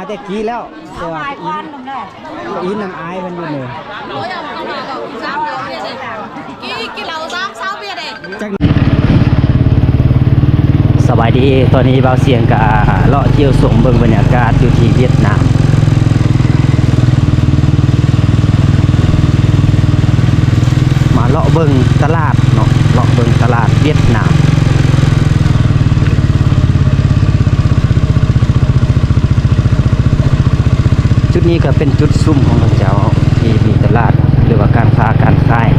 แต่กี้แล้วแต่ว่าอินน้ำอายมันอยู่เลยกี่เราซ้ำเบียร์เด็สบายดีตอนนี้เบาเสียงกับเลาะเที่ยวส่งเบิ่งบรรยากาศอยู่ที่เวียดนามมาเลาะเบิ่งตลาดเนาะเลาะเบิ่งตลาดเวียดนามจุดนี้ก็เป็นจุดซุ่มของเราเจ้าที่มีตลาดหรือว่าการค้าการขาย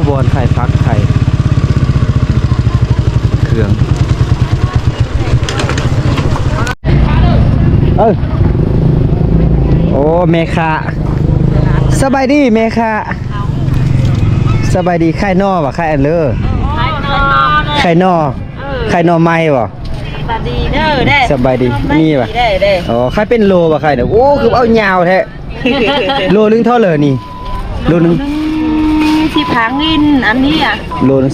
บอนไข่ฟักไข่เครื่องโอ้เมคาสบายดีเมคาสบายดีไข่นอวะไข่อันเลอไข่นอไข่นอไม้วะสบายดีเด้อได้สบายดีนี่วะอ๋อไข่เป็นโลวะไข่เนี่ยโอ้คือเอายาวแท้โลนึงเท่าเลยนี่โลนึง10,000อันนี้อ่ะโลนึง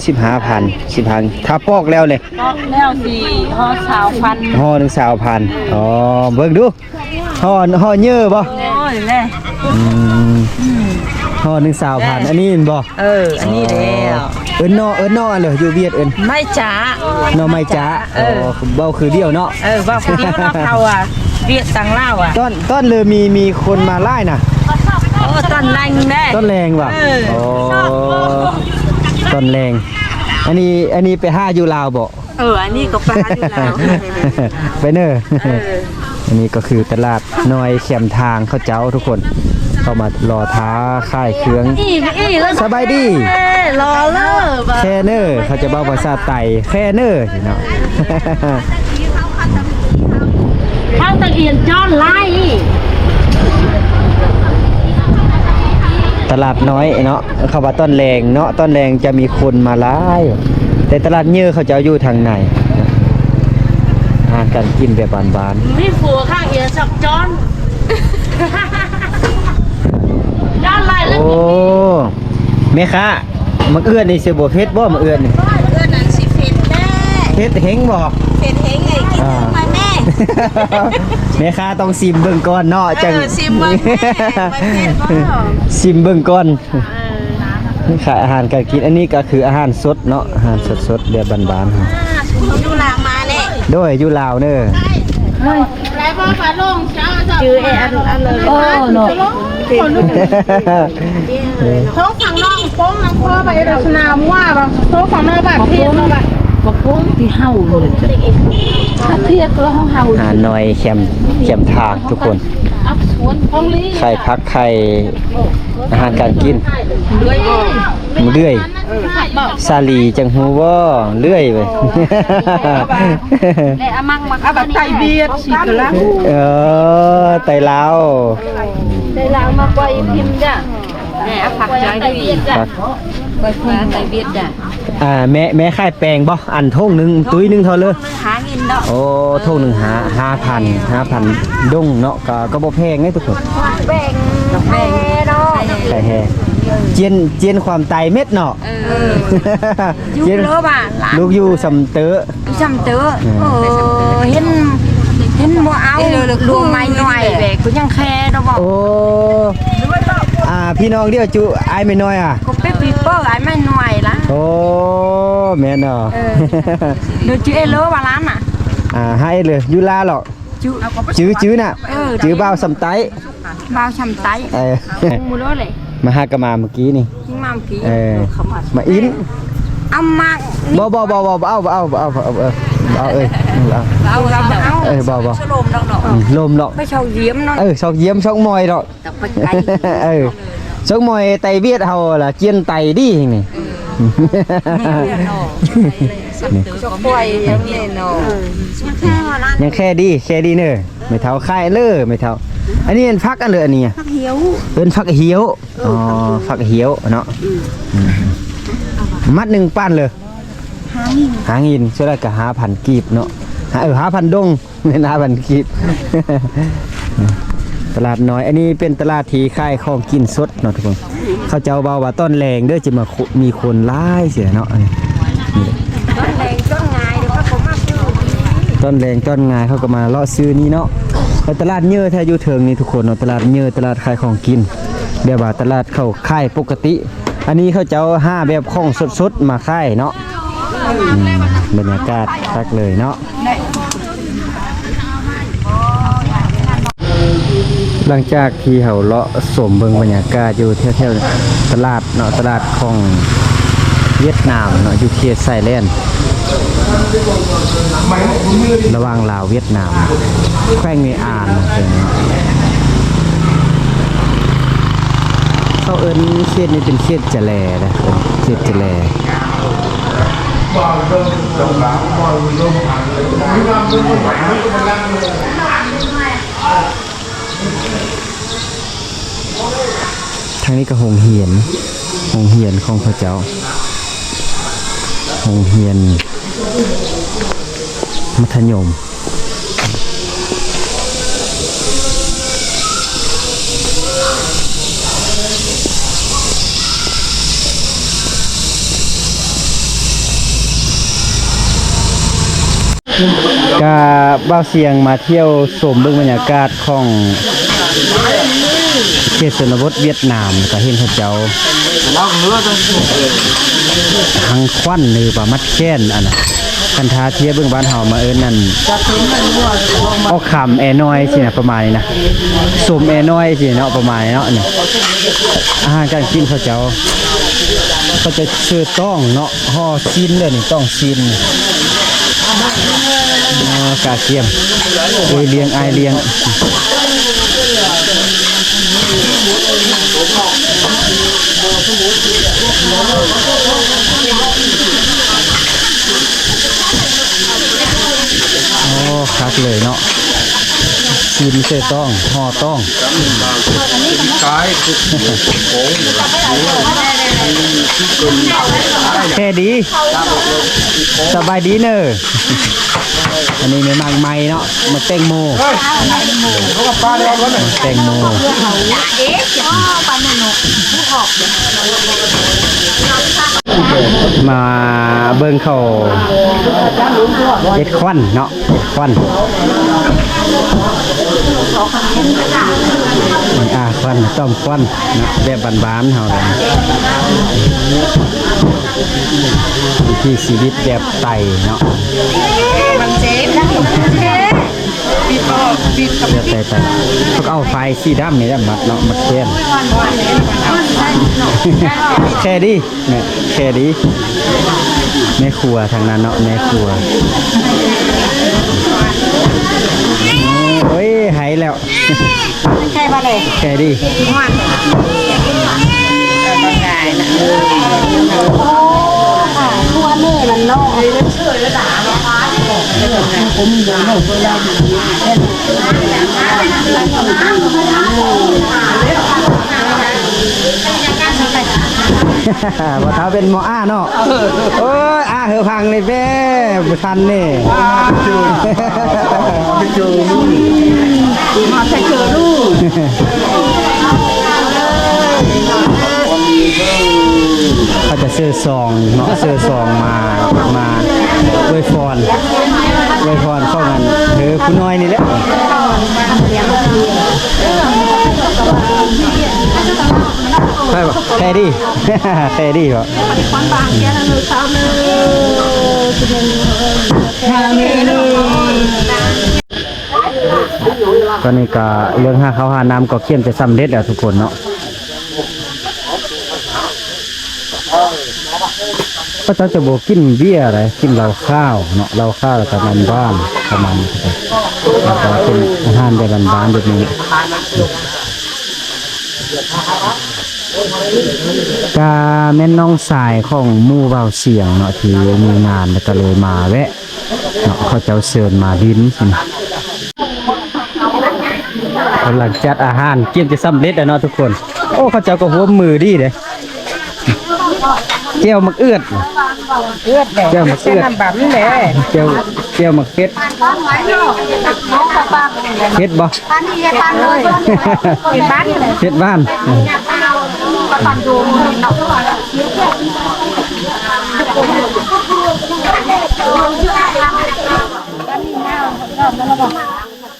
15,000ถ้าปอกแล้วเลยปอกแล้วสิห่อ20,000ห่อนึง20,000อ๋อเบิ่งดูห่อเยอะบ่โอ้ยแม่ห่อนึง20,000อันนี้เห็นบ่อันนี้แล้วเอิ้นนอเลยอยู่เวียดเอิ้นไม่จ๋าไม่จ๋าเว้าคือเดียวเนาะเว้าคือเดียวเนาะเขาอ่ะเวียดต่างลาวอ่ะต้นเลยมีคนมาไล่น่ะต้นแรงแน่ต้นแรงว่ะต้นแรงอันนี้ไปห้าอยู่ลาวบ่อันนี้ก็ไปห้าอยู่ลาวไปเนออันนี้ก็คือตลาดน้อยแคมทางเขาเจ้าทุกคนเข้ามารอท้าค่ายเครื่องสบายดีรอเลิกแค่เนอเขาจะเบ้าภาษาไทยแค่เนอเนาะข้างตะเอียนจ้อนไล่ตลาดน้อยเนาะเขาว่าต้นแรงเนาะต้นแรงจะมีคนมาหลายแต่ตลาดเยอะเขาจะอยู่ทางไหนอาหารการกินแบบบานๆมีผัวข้างเอียสักจอนจอนไล่แล้วโอ้แม่ค้ามักเอื้อนนี่สิบ่เผ็ดบ่มักเอื้อนนี่นั่นสิเผ็ดแน่เผ็ดเฮงบ่เผ็ดเฮงไงกินมาแม่แม่ค้าต้องซิมเบิ่งก่อนเนาะจังซิมเบิ่งซิมเบิ่งก่อนขายอาหารการกินอันนี้ก็คืออาหารสดเนาะอาหารสดๆแบบบานๆอยู่ลาวมาแน่โดยอยู่ลาวเด้อแล้วบ่ฟ้าลงเช้าจื้ออันเลยโอ้เนาะโทษฝั่งน้องโป้งน้ำพ่อไปรัชนาว่าบ่โทษฝั่งน้องแบบพี่บ่บ่โป้งที่เฮาเลยถ้าเทียบก็เฮาหน่อยแคมทางทุกคนไข่พักไข่อาหารการกินเลื่อยซาลีจังหูว่าเลื่อยไปเลยอามังมาแบบไตเบียดสิกละไตลาวมาไว้พิมพ์จ้ะแม่ผักใจดีจ้ะไว้พิมพ์ไตเบียดจ้ะแม่ค่ายแปลงบ่อันท่งหนึ่งตุ้ยหนึ่งเท่าเลยหาเงินเนาะโอ้ท่งหนึ่ง5,000ดงเนาะก็บ่แพงไงทุกคนแบ่งเนาะไข่แห่เจียนความไตเม็ดเนาะยูเลิบ่ะลูกอยู่สำเตอเห็นบ่เอารวมไม้หน่อยแบกกูยังแค่ดอกบ่โอ้พี่น้องเดียวจุไอ้ไม่น้อยก็เป๊ปปี้เปอร์ไอ้ไม่หน่อยละโอ้แม่นเนาะเดี๋ยวจื้อเอเลว่าร้านน่ะให้เลยยูลาหรอกจื้อน่ะจื้อเบาสำไตเบาสำไตมูโร่เลยมาหากะมาเมื่อกี้นี่มาเมื่อกี้มาอินเอามาบ่เอาเอ้ยบ่ลมดอกไม่ชอบเยี่ยมเนาะชอบเยี่ยมชอบมอยดอกชอบมอยไตเวียดเฮาล่ะเจียนไตดีนี่ชอบปล่อยยังแค่ดีเนอะไม่เท่าค่ายเลยไม่เท่า อันนี้เป็นฟักอันเลยอันนี้ ผักเหี่ยว เป็นฟักเหี่ยวอ๋อฟักเหี่ยวเนาะมัด1ปั้นเลยหางินช่วยได้ก็5,000กีบเนาะ5,000ดงไม่น่า5,000กีบ ตลาดน้อยอันนี้เป็นตลาดที่ขายของกินสดเนาะทุกคนเขาเจ้าเบาว่าต้นแรงเด้อจะมามีคนหลายเสียเนาะนี่ต้นแรงต้นงายเดี๋ยวเขามาซื้อต้นแรงต้นงายเขาก็มาเลาะซื้อนี่เนาะตลาดเยอะถ้าอยู่เทิงนี่ทุกคนเนาะตลาดเยอะตลาดขายของกินเดี๋ยวว่าตลาดเขาขายปกติอันนี้เขาเจ้า5แบบของสดๆมาขายเนาะบรรยากาศคักเลยเนาะหลังจากที่เขาเลาะสมเบิงบรรยากาศอยู่แถวๆตลาดเนาะตลาดของเวียดนามเนาะอยู่เขตไซแลนด์ระหว่างลาวเวียดนามแขวงเนอานเขาเอิ้นเขตนี้เป็นเขตจะแลนะเขตจะแลทางนี้ก็โรงเรียนของพระเจ้าโรงเรียนมัธยมก็บ่าวเสียงมาเที่ยวชมเบิ่งบรรยากาศของเขตชนบทเวียดนามก็เห็นเขาเจ้าหังควันหรือว่ามัดแค้นอันน่ะกันทาเทียบเบิ่งบ้านเฮามาเอิ้นนั่นเอาขำแอน้อยสินะประมาณนี้นะสมแอน้อยสิเนาะประมาณนี้เนาะนี่อาหารการกินเขาเจ้าก็จะชื่อต้องเนาะห่อชิ้นเลยนี่ต้องชิ้นกาเทียมเลี้ยงไอเลี้ยงโอ้คักเลยเนาะชิมเสต้องห่อต้องแค่ดีสบายดีเนอะอันนี้ไม่มากไม้เนาะมาแตงโมแตงโมมาเบิ่งเขาเอ็ดควันเนาะเอ็ดควันควันต้มควันเนาะแบบบานๆเฮาเลยวิถีชีวิตแบบไต่เนาะมันเจ๊แบบไต่เขาเอาไฟสีดำนี่ได้มัดเนาะมัดแค้นแค่ดีเนี่ยแค่ดีแม่ครัวทางนั้นเนาะแม่ครัวโอ้ยหายแล้วแค่บ้าเลยแค่ดีตัวนี่มันนอกชื่อระดับผมเดินหนูก็ได้ว่าเขาเป็นหมออ้าเนาะโอ้ยอ้าเหอพังเลยแม่บุทันนี่จูมาใส่เกลือลูกเขาจะซื้อซองเนาะซื้อซองมาด้วยฟอนเข้ากันคุณน้อยนี่แหละใช่ป่ะแค่ดีแค่ดีป่ะตอนนี้ก็เรื่องหาข้าวหาน้ำก็เข้มจะสำเร็จแล้วทุกคนเนาะก็จะบอกกินเบี้ยอะไรกินเหล้าข้าวเนาะเหล้าข้าวแล้วก็นำบ้านประมาณนี้แล้วก็เป็นอาหารแบบบ้านๆแบบนี้กาแม่นน้องสายของหมู่เบาเสียงเนาะที่มีงานแล้วก็เลยมาแวะเนาะเขาเจ้าเชิญมาดินสิ กำลังจัดอาหารเกี่ยมจะสำเร็จแล้วเนาะทุกคนโอ้เขาเจ้าก็หัวมือดีเด้แก้วมักเอื้อดแก้วมักเอื้อดแก้วมักเผ็ดเผ็ดบ่เผ็ดบ้าน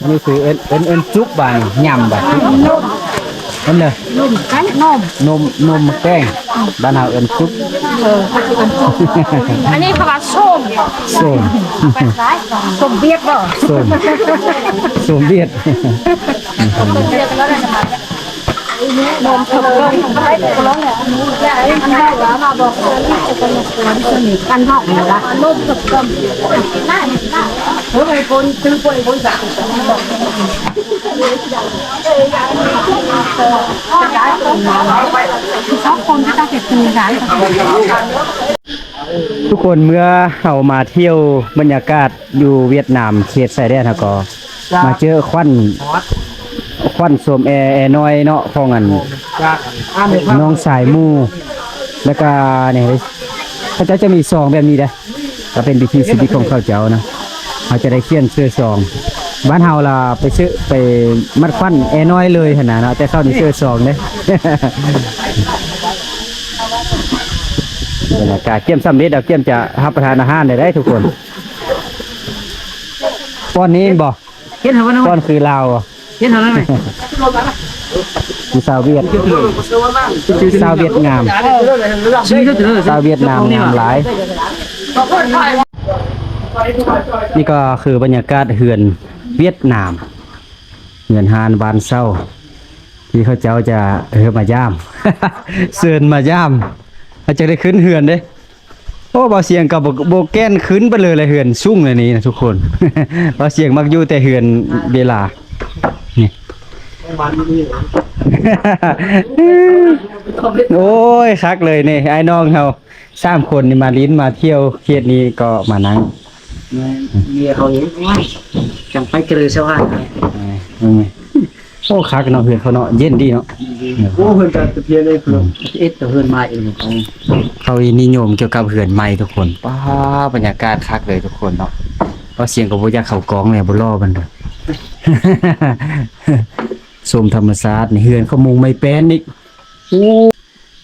อันนี้คือเอ็นจุกบานยำแบบนั่นเลยนมแป้งบ้านเฮาเอ็นจุกอันนี้เขาว่าส้ม ส้ม ส้มเบียดบ่ ส้มเบียดนมถูกต้องให้ตัวร้องเนี่ยมันได้ว่ามาบอกกันห้องละนมถูกต้องน่าเฮ้ยคนซื้อคนสั่งชอบคนที่ต้องเก็บซื้อร้านทุกคนเมื่อเรามาเที่ยวบรรยากาศอยู่เวียดนามเขตชายแดนก็มาเจอควันสวมแอร์น้อยเนาะของอันน้องสายมูแล้วก็เนี่ยเขาจะมีซองแบบนี้นะก็เป็นวิธีชีวิตของเขาเจ้านะเขาจะได้เขียนเสื้อซองบ้านเฮาล่ะไปซื้อไปมัดควันแอร์น้อยเลยขนาดเนาะแต่เขานี่เสื้อซองเนี่ยบรรยากาศเกี่ยมสำเร็จเกี่ยมจะรับประทานอาหารได้ทุกคนป้อนนี้บอกป้อนคือลาวคือสาวเวียดสาวเวียดงามสาวเวียดนามงามหลายนี่ก็คือบรรยากาศเฮือนเวียดนามเฮือนฮานบานเศร้าที่เขาเจ้าจะมาย่ามเสือนมาย่ามเขาจะได้ขึ้นเฮือนเด้โอ้บ่เสียงกับโบแกนขึ้นไปเลยเฮือนสุ่งเลยนี่นะทุกคนบ่เสียงมักอยู่แต่เฮือนเวลานี่โอ้ยคักเลยนี่ไอ้น้องเขา3 คนนี่มาลิ้นมาเที่ยวเขตนี้ก็มานั่งเมียเขาอย่างนี้จังไปเจอเช้าห้าโอ้คักเนาะเฮือนเขาเนาะเย็นดีเนาะโอ้เพื่อนจะเพียงเลยเพื่อนเอ็ดแต่เพื่อนมาเองเขานิยมเกี่ยวกับเฮือนใหม่ทุกคนป้าบรรยากาศคักเลยทุกคนเนาะเพราะเสียงกับบ่อยากเข้ากองเลยบ่รอมันเลยชมธรรมชาตินี่เฮือนเขามุงไม่แป้นอีก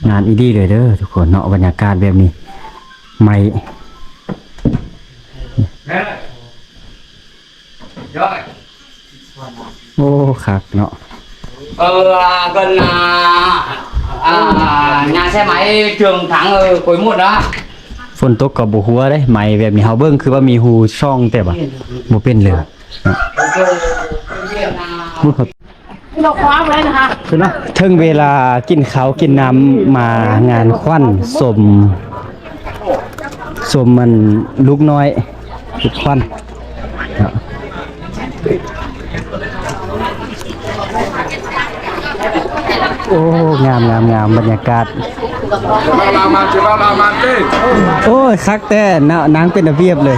งานอีดีเลยเด้อทุกคนเนาะบรรยากาศแบบนี้ไม่โอ้คักเนาะgần nhà xe máy trường thắng cuối một đó ฝนตกกับบ่หัวเด้ไม้แบบนี้เฮาเบิ่งคือว่ามีหูช่องแต่บ่บ่เป็นเลยพูดเราคว้าไว้นะคะถึงเวลากินข้าวกินน้ำมางานควันสมมันลูกน้อยลูกควันโอ้งามบรรยากาศโอ้ยคักแต่นางเป็นระเบียบเลย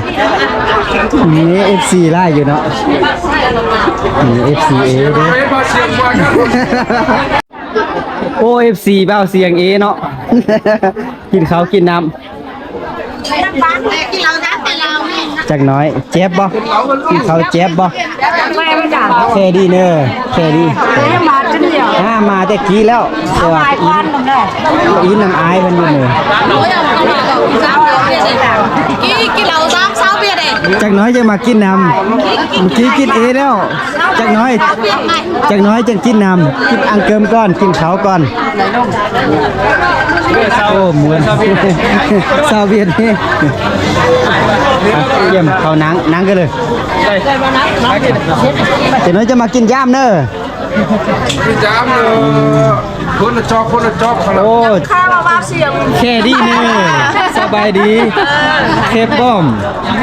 นี่ FC ไล่อยู่เนาะนี่ FCA เด้โอ้ FC เบ้าเสียง A เนาะกินข้าวกินน้ำจักน้อยเจ็บบ่กินข้าวเจ็บบ่แค่ดีเนอแค่ดีมาแต่กี้แล้วตัวอินน้ำอายมันอยู่เนอกินเรา3-6 เบียร์เด้ จักน้อยจะมากินน้ำเมื่อกี้กินเอแล้วจักน้อยจะกินน้ำกินอังเกิมก่อนกินเขาก่อนโอ้เหมือนซาเวียดนี่เยี่ยมเขานังกันเลยจักน้อยจะมากินย่ามเนอะจามคนละจอกโอ้ข้าวมาเสียงแค่ดีเนอะสบายดีเคปป้อม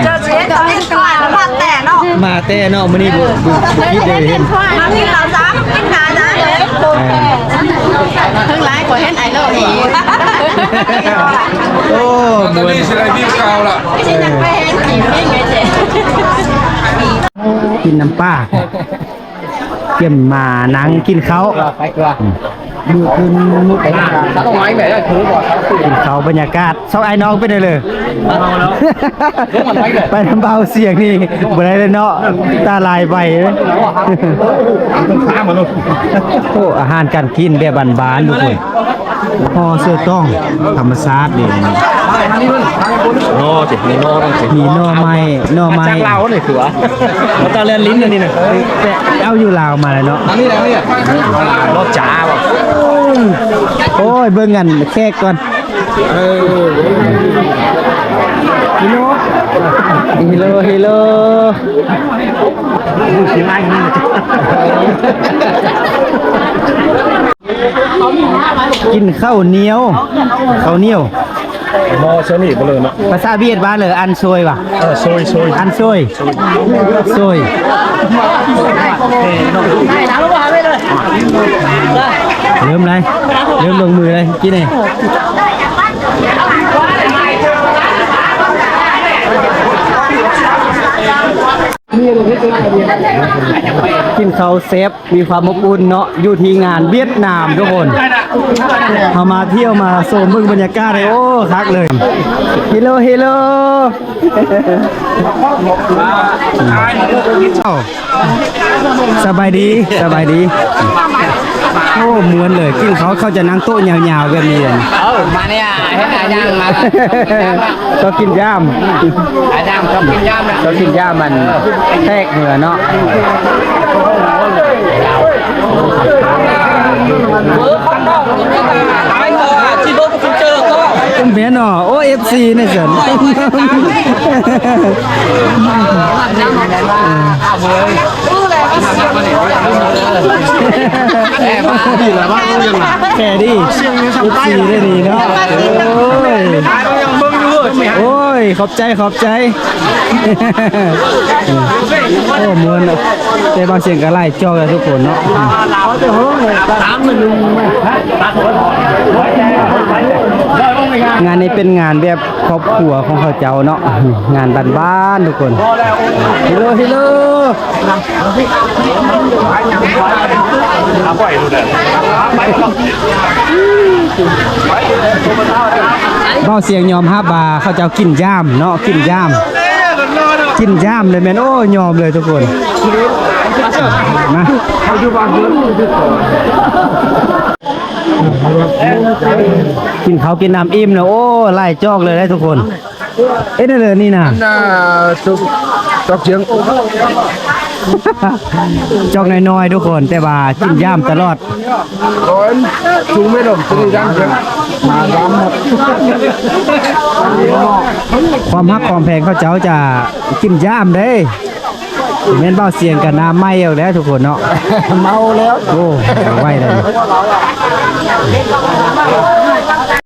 เจอเสียงตอนนี้ตลาดมาแต่เนาะมื้อนี้บ่คิดเลยเห็นมาที่เราจ้ากินนาจ้าเลยทั้งหลายกว่าเห็นไอ้โลกอีกโอ้ตอนนี้สิได้บีบกาวล่ะไม่ใช่ยังไปเห็นกินไงเจ๊กินน้ำปลา เยี่ยมมานั่งกินข้าว ไปเกลือมือคืนมือไปหาถ้าต้องไม้แบบนี้คือบอกเขาคือ กินข้าวบรรยากาศเซาไอ้น้องไปได้เลย ไปทำเบาเสียงนี่บ่ได้เลยเนาะตาลายไปเลยโอ้อาหารการกินแบบบ้านๆทุกคนพอเสื้อต้องธรรมชาติดี โน่จิมีโน่ต้อง มีหน่อไม้หน่อไม้ จากเราเนี่ยถือว่าตาเลียนลิ้นอันนี้นะ แต่เอาอยู่ลาวมาเลยเนาะ อันนี้อะไรเนี่ยรถจ้าว่ะ โอ้ยเบิ่งกันแขกก่อนฮิโลฮิโลกินข้าวเหนียวข้าวเหนียว มอเชนี่ไปเลยนะ ภาษาเวียดบ้านเลยอันซวยว่ะ ซอยซอย อันซวยซวยเริ่มเลยเริ่มลงมือเลยกินเลยกินข้าวเซฟมีความอบอุ่นเนาะอยู่ที่งานเวียดนามทุกคนเอามาเที่ยวมาโซมเบิ่งบรรยากาศเลยโอ้คักเลยฮัลโหลฮัลโหลสบายดีสบายดีโอ้เหมือนเลยกินเขาจะนั่งโต๊ะยาวๆแบบนี้เลย มาเนี่ยให้อาจารย์มา ก็กินย่าม อาจารย์ชอบกินย่ำนะ ก็กินย่ามมันแทกเหนือเนาะคุณเพียนอ๋อโอ้ FC เนี่ยเสินแค่ดิ FC ได้ดีเนาะโอ้ยขอบใจโอ้เหมือนแต่บางเสียงก็ไล่จอกเลยทุกคนเนาะงานนี้เป็นงานแบบครอบครัวของเขาเจ้าเนาะงานบ้านๆทุกคนฮิโลฮิโลเบาเสียงยอมฮับบาเขาเจ้ากินย่ามเนาะกินย่ามเลยแม่นโอ้ยอมเลยทุกคนนะกินเขาวกินน้ำอิ่มแล้วโอ้ไล่จอกเลยได้ทุกคนเอ๊ะนั่นเลยนี่นะ น่าจอกเชียง จอกน้อยๆทุกคนแต่ว่ากินย่ามตลอด ร้อนสูงไม่ลงจะได้ยังเชียงมาล้ำหมด ความฮักความแพงเขาเจ้าจะกินย่ามเด้แม่นเบาเสียงกับน้ำไหม้เอาแล้วทุกคนเนาะ เมาแล้ว โอ้ไหวเลย